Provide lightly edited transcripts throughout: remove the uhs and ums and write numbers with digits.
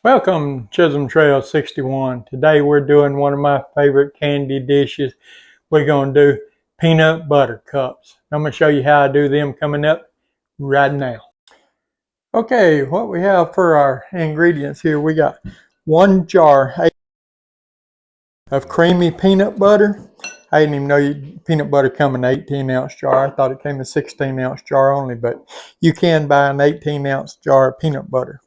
Welcome Chisholm Trail 61. Today we're doing one of my favorite candy dishes. We're going to do peanut butter cups. I'm going to show you how I do them coming up right now. Okay, what we have for our ingredients here, we got 1 jar of creamy peanut butter. I didn't even know peanut butter come in an 18-ounce jar. I thought it came in a 16-ounce jar only, but you can buy an 18-ounce jar of peanut butter.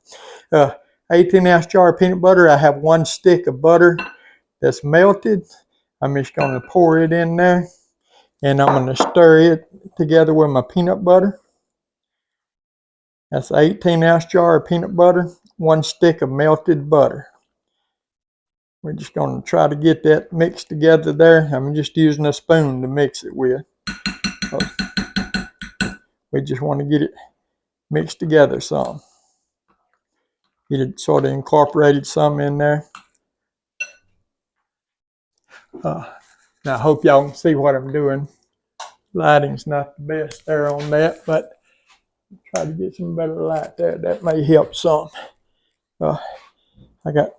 18-ounce jar of peanut butter. I have 1 stick of butter that's melted. I'm just going to pour it in there, and I'm going to stir it together with my peanut butter. That's an 18-ounce jar of peanut butter, 1 stick of melted butter. We're just going to try to get that mixed together there. I'm just using a spoon to mix it with. We just want to get it mixed together some. Get it sort of incorporated some in there. Now I hope y'all can see what I'm doing. Lighting's not the best there on that, but try to get some better light there. That may help some. I got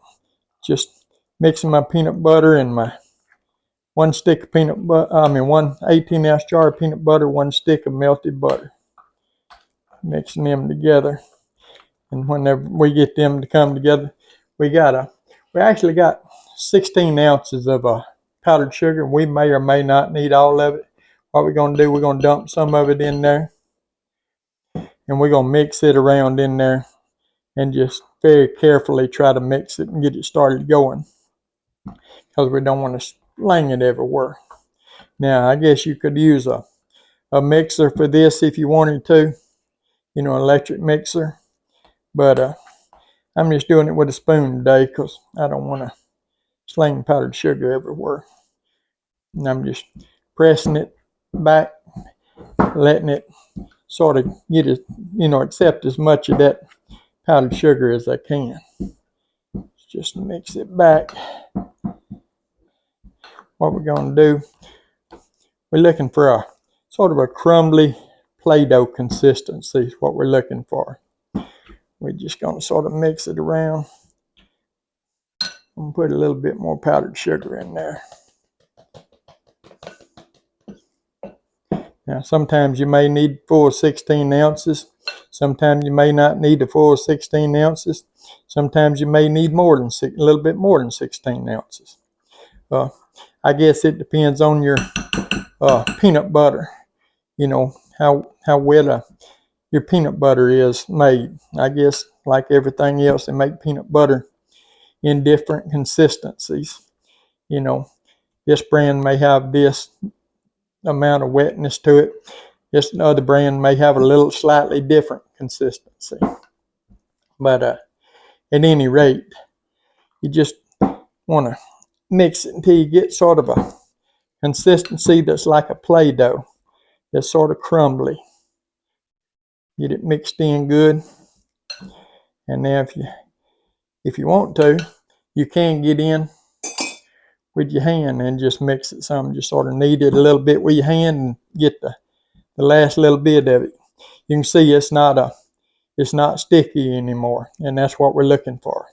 just mixing my peanut butter and my 1 stick of peanut butter. 1 18-ounce jar of peanut butter, 1 stick of melted butter. Mixing them together, and whenever we get them to come together, we actually got 16 ounces of powdered sugar. We may or may not need all of it. What we're going to do, we're going to dump some of it in there, and we're going to mix it around in there and just very carefully try to mix it and get it started going, because we don't want to sling it everywhere. Now, I guess you could use a mixer for this if you wanted to, an electric mixer, but I'm just doing it with a spoon today because I don't want to sling powdered sugar everywhere. And I'm just pressing it back, letting it sort of get it, accept as much of that powdered sugar as I can. Just mix it back. What we're going to do, we're looking for a sort of a crumbly Play-Doh consistency is what we're looking for. We're just going to sort of mix it around and put a little bit more powdered sugar in there. Now, sometimes you may need full 16 ounces. Sometimes you may not need the full 16 ounces. Sometimes you may need a little bit more than 16 ounces. I guess it depends on your peanut butter. How wet your peanut butter is made. I guess like everything else, they make peanut butter in different consistencies. This brand may have this amount of wetness to it. This other brand may have a little slightly different consistency. But at any rate, you just want to mix it until you get sort of a consistency that's like a Play-Doh, that's sort of crumbly. Get it mixed in good. And now if you want to, you can get in with your hand and just mix it some. Just sort of knead it a little bit with your hand and get the last little bit of it. You can see it's not sticky anymore, and that's what we're looking for.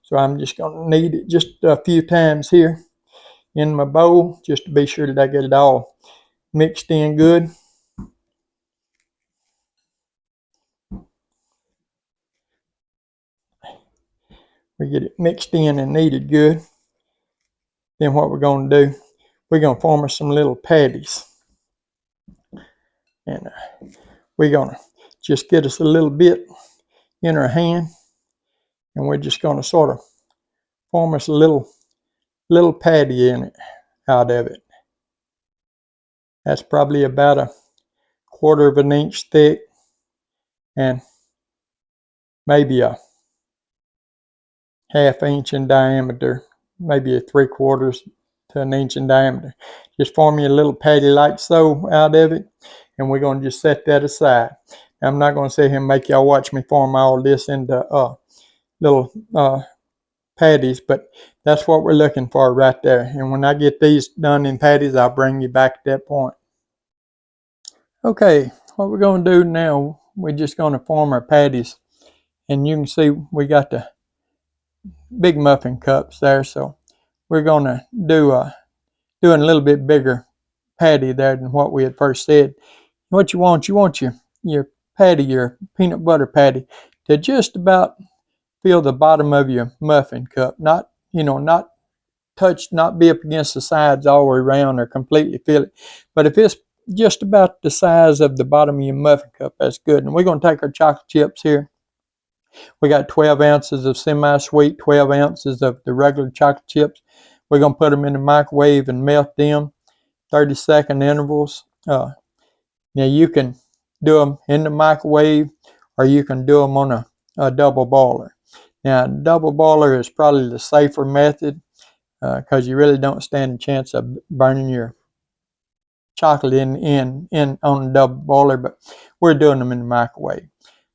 So I'm just going to knead it just a few times here in my bowl just to be sure that I get it all mixed in good. We get it mixed in and kneaded good. Then what we're going to do, we're going to form us some little patties. And we're going to just get us a little bit in our hand, and we're just going to sort of form us a little patty in it, out of it. That's probably about a 1/4 of an inch thick and maybe a 1/2 inch in diameter, maybe a 3/4 to an inch in diameter. Just form you a little patty like so out of it, and we're going to just set that aside. Now, I'm not going to sit here and make y'all watch me form all this into little patties, but that's what we're looking for right there. And when I get these done in patties, I'll bring you back at that point. Okay, what we're going to do now, we're just going to form our patties. And you can see we got the big muffin cups there. So we're going to doing a little bit bigger patty there than what we had first said. What you want your patty, your peanut butter patty, to just about fill the bottom of your muffin cup. Not, not touch, not be up against the sides all the way around or completely fill it. But if it's just about the size of the bottom of your muffin cup, that's good. And we're going to take our chocolate chips here. We got 12 ounces of semi-sweet, 12 ounces of the regular chocolate chips. We're going to put them in the microwave and melt them, 30-second intervals. Now you can do them in the microwave, or you can do them on a double boiler. Now, double boiler is probably the safer method because you really don't stand a chance of burning your chocolate in on a double boiler, but we're doing them in the microwave.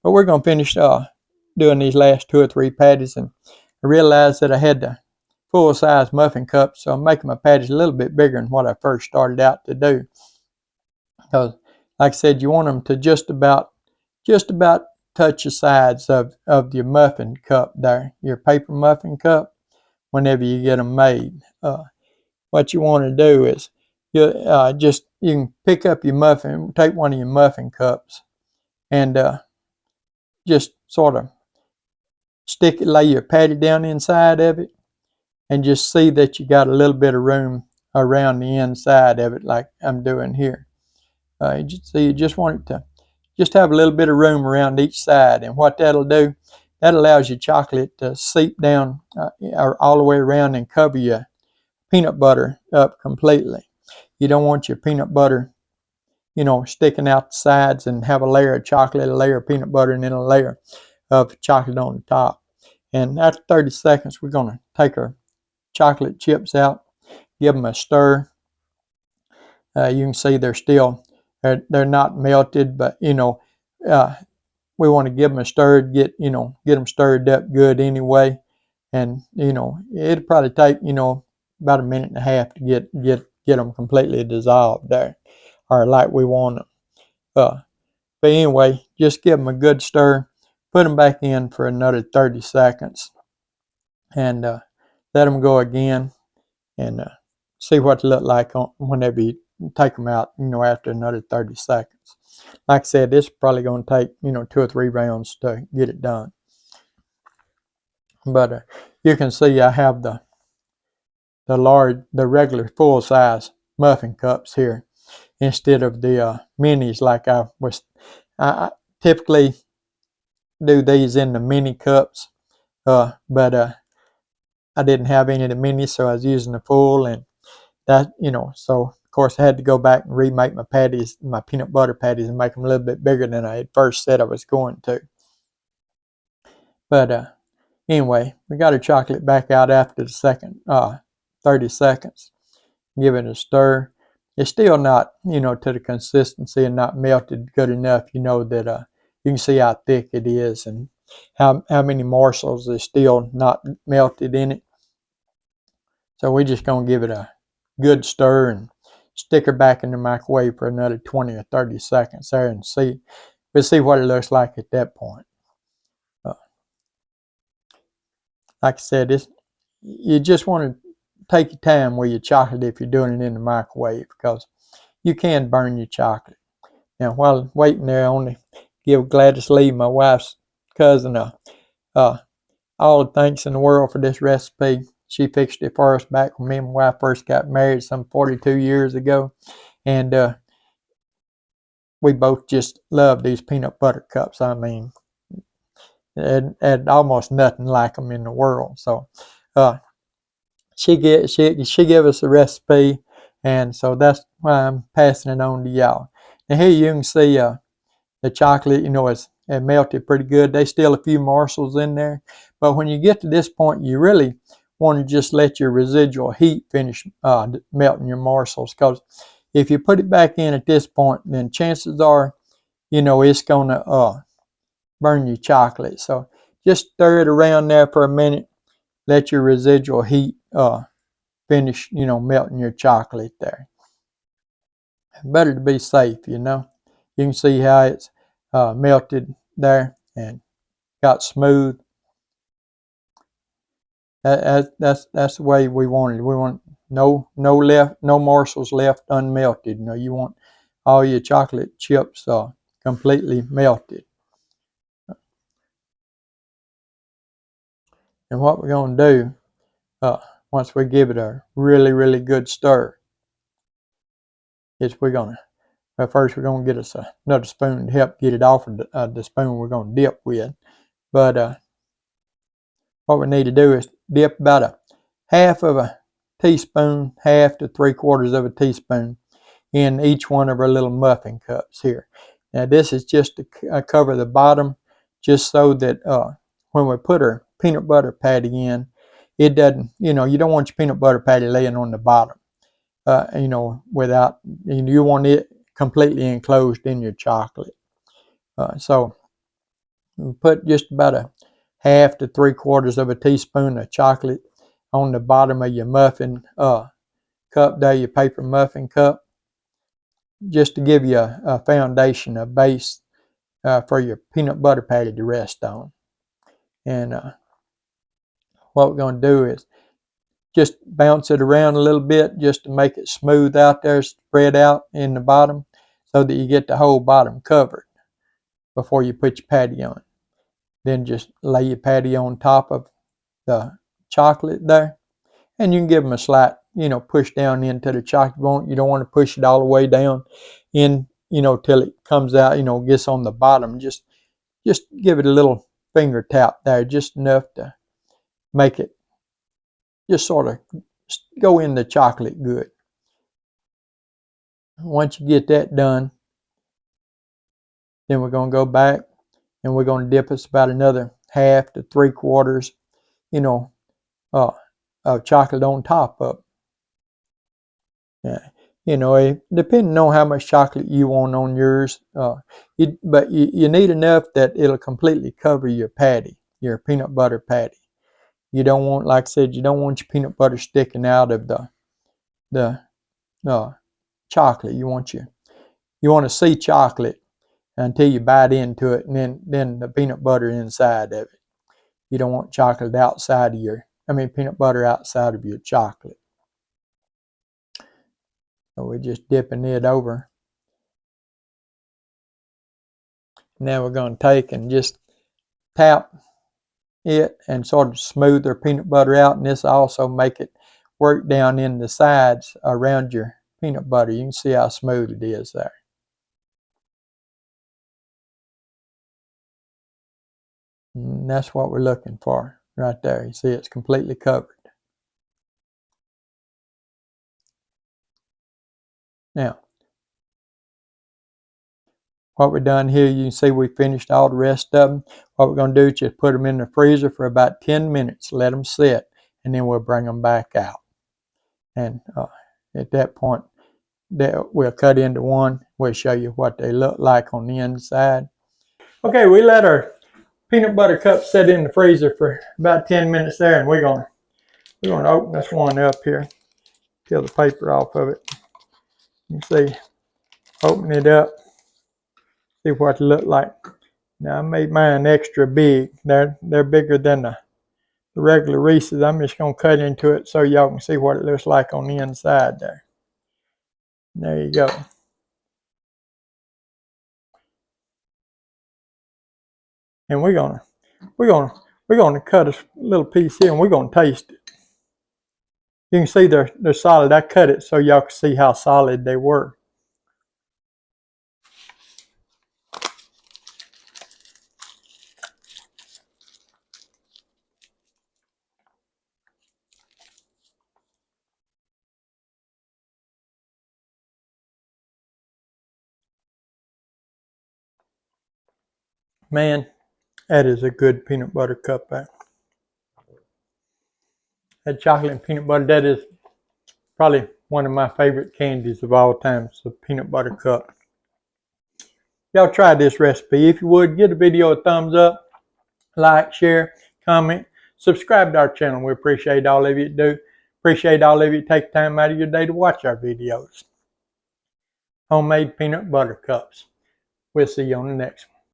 But we're going to finish doing these last 2 or 3 patties, and I realized that I had the full-size muffin cup, so I'm making my patties a little bit bigger than what I first started out to do. Because, like I said, you want them to just about touch the sides of your muffin cup there, your paper muffin cup, whenever you get them made. What you want to do is you can pick up your muffin, take one of your muffin cups, and just sort of lay your patty down inside of it, and just see that you got a little bit of room around the inside of it, like I'm doing here. You just want it to just have a little bit of room around each side, and what that'll do, that allows your chocolate to seep down all the way around and cover your peanut butter up completely. You don't want your peanut butter, sticking out the sides and have a layer of chocolate, a layer of peanut butter, and then a layer of chocolate on the top. And after 30 seconds, we're going to take our chocolate chips out, give them a stir. You can see they're not melted, but we want to give them a stir, get them stirred up good anyway. And it'll probably take about 1.5 minutes to get them completely dissolved there, or like we want them. But anyway, just give them a good stir, put them back in for another 30 seconds, and let them go again, and see what they look like whenever you take them out, after another 30 seconds. Like I said, this is probably going to take, 2 or 3 rounds to get it done. But you can see I have the regular full-size muffin cups here instead of the minis like I typically do these in the mini cups, but I didn't have any of the minis, so I was using the full, and that, so of course I had to go back and remake my patties, my peanut butter patties, and make them a little bit bigger than I had first said I was going to. But anyway, we got our chocolate back out after the second 30 seconds. Give it a stir. It's still not, to the consistency and not melted good enough, that you can see how thick it is and how many morsels is still not melted in it. So we're just going to give it a good stir and stick her back in the microwave for another 20 or 30 seconds there, and we'll see what it looks like at that point. Like I said, you just want to take your time with your chocolate if you're doing it in the microwave, because you can burn your chocolate. Now, while waiting there, I want to give Gladys Lee, my wife's cousin, all the thanks in the world for this recipe. She fixed it for us back when me and my wife first got married some 42 years ago. And we both just love these peanut butter cups. I mean, and almost nothing like them in the world. So she gave us the recipe, and so that's why I'm passing it on to y'all. Now here you can see the chocolate, it melted pretty good. There's still a few morsels in there, but when you get to this point, you really want to just let your residual heat finish melting your morsels, because if you put it back in at this point, then chances are, it's going to burn your chocolate. So just stir it around there for a minute, let your residual heat finish, melting your chocolate there. Better to be safe, You can see how it's melted there and got smooth. That's the way we want it. We want no morsels left unmelted. You want all your chocolate chips completely melted. And what we're going to do once we give it a really good stir is first we're going to get us another spoon to help get it off of the spoon we're going to dip with. But what we need to do is dip about a half of a teaspoon, half to 3/4 of a teaspoon in each one of our little muffin cups here. Now this is just to cover the bottom, just so that when we put our peanut butter patty in, it doesn't, you don't want your peanut butter patty laying on the bottom, without, you want it completely enclosed in your chocolate. So we put just about a half to 3/4 of a teaspoon of chocolate on the bottom of your muffin cup there, your paper muffin cup, just to give you a foundation, a base for your peanut butter patty to rest on. And what we're going to do is just bounce it around a little bit just to make it smooth out there, spread out in the bottom, so that you get the whole bottom covered before you put your patty on. Then just lay your patty on top of the chocolate there, and you can give them a slight, push down into the chocolate. You don't want to push it all the way down in, till it comes out, gets on the bottom. Just give it a little finger tap there, just enough to make it just sort of go in the chocolate good. Once you get that done, then we're going to go back and we're going to dip us about another half to 3/4, of chocolate on top of it. Depending on how much chocolate you want on yours, but you need enough that it'll completely cover your patty, your peanut butter patty. You don't want, like I said, you don't want your peanut butter sticking out of the chocolate. You want to see chocolate until you bite into it, and then the peanut butter inside of it. You don't want chocolate outside of peanut butter outside of your chocolate. So we're just dipping it over. Now we're going to take and just tap it and sort of smooth our peanut butter out, and this also make it work down in the sides around your peanut butter. You can see how smooth it is there. And that's what we're looking for right there. You see it's completely covered. Now, what we've done here, you can see we finished all the rest of them. What we're going to do is just put them in the freezer for about 10 minutes, let them sit, and then we'll bring them back out. And at that point, we'll cut into one. We'll show you what they look like on the inside. Okay, we let our peanut butter cup sit in the freezer for about 10 minutes there, and we're going to open this one up here, peel the paper off of it. You can see, open it up, see what it look like. Now I made mine extra big. They're bigger than the regular Reese's. I'm just going to cut into it so y'all can see what it looks like on the inside there. There you go. And we're gonna cut a little piece here, and we're gonna taste it. You can see they're solid. I cut it so y'all can see how solid they were. Man, that is a good peanut butter cup. That chocolate and peanut butter, that is probably one of my favorite candies of all time. So peanut butter cup. Y'all try this recipe. If you would, give the video a thumbs up, like, share, comment, subscribe to our channel. We appreciate all of you do. Appreciate all of you take time out of your day to watch our videos. Homemade peanut butter cups. We'll see you on the next one.